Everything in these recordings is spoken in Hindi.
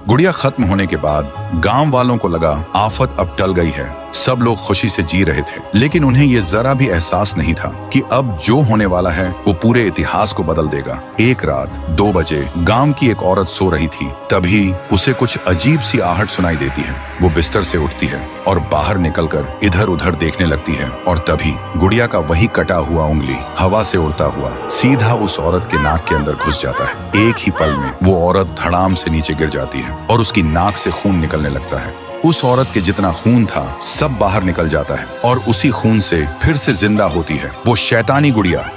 गुड़िया खत्म होने के बाद गांव वालों को लगा आफत अब टल गई है। सब लोग खुशी से जी रहे थे, लेकिन उन्हें यह जरा भी एहसास नहीं था कि अब जो होने वाला है वो पूरे इतिहास को बदल देगा। एक रात 2 बजे गांव की एक औरत सो रही थी, तभी उसे कुछ अजीब सी आहट सुनाई देती है। वो बिस्तर से उठती है और बाहर निकलकर इधर उधर देखने लगती है, और तभी गुड़िया का वही कटा हुआ उंगली हवा से उड़ता हुआ सीधा उस औरत के नाक के अंदर घुस जाता है। एक ही पल में वो औरत धड़ाम से नीचे गिर जाती है और उसकी नाक से खून निकलने लगता है। उस औरत के जितना खून था सब बाहर निकल जाता है और उसी खून से फिर से जिंदा होती है वो शैतानी गुड़िया।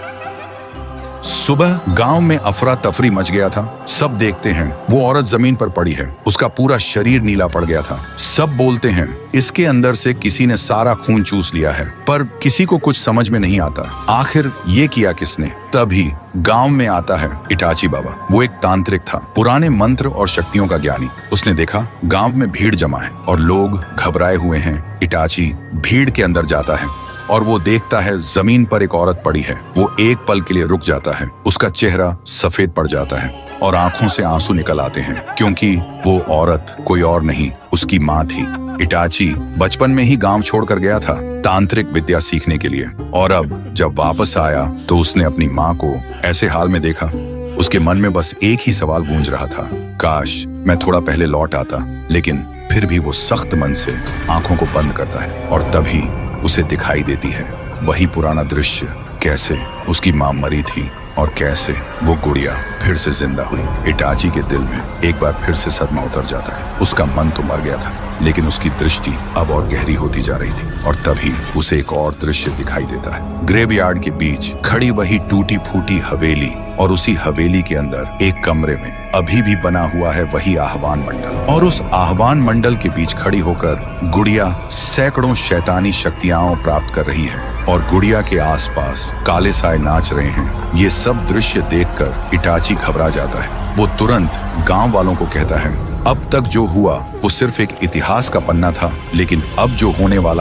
सुबह गांव में अफरा तफरी मच गया था। सब देखते हैं वो औरत जमीन पर पड़ी है, उसका पूरा शरीर नीला पड़ गया था। सब बोलते हैं इसके अंदर से किसी ने सारा खून चूस लिया है, पर किसी को कुछ समझ में नहीं आता आखिर ये किया किसने। तभी गांव में आता है इटाची बाबा। वो एक तांत्रिक था, पुराने मंत्र और शक्तियों का ज्ञानी। उसने देखा गांव में भीड़ जमा है और लोग घबराए हुए हैं। इटाची भीड़ के अंदर जाता है और वो देखता है जमीन पर एक औरत पड़ी है। वो एक पल के लिए रुक जाता है, उसका चेहरा सफेद पड़ जाता है और आंखों से आंसू निकल आते हैं, क्योंकि वो औरत कोई और नहीं उसकी माँ थी। इटाची बचपन में ही गांव छोड़कर गया था तांत्रिक विद्या सीखने के लिए, और अब जब वापस आया तो उसने अपनी माँ को ऐसे हाल में देखा। उसके मन में बस एक ही सवाल गूंज रहा था, काश मैं थोड़ा पहले लौट आता। लेकिन फिर भी वो सख्त मन से आंखों को बंद करता है और तभी उसे दिखाई देती है वही पुराना दृश्य, कैसे उसकी मां मरी थी और कैसे वो गुड़िया फिर से जिंदा हुई। इटाची के दिल में एक बार फिर से सदमा उतर जाता है। उसका मन तो मर गया था, लेकिन उसकी दृष्टि अब और गहरी होती जा रही थी, और तभी उसे एक और दृश्य दिखाई देता है। ग्रेवयार्ड के बीच खड़ी वही टूटी फूटी हवेली, और उसी हवेली के अंदर एक कमरे में अभी भी बना हुआ है वही आह्वान मंडल, और उस आह्वान मंडल के बीच खड़ी होकर गुड़िया सैकड़ों शैतानी शक्तियां प्राप्त कर रही है, और गुड़िया के आसपास काले साए नाच रहे हैं। ये सब दृश्य देखकर इटाची घबरा जाता है। वो तुरंत गांव वालों को कहता है अब तक जो हुआ वो सिर्फ एक इतिहास का पन्ना था, लेकिन अब जो होने वाला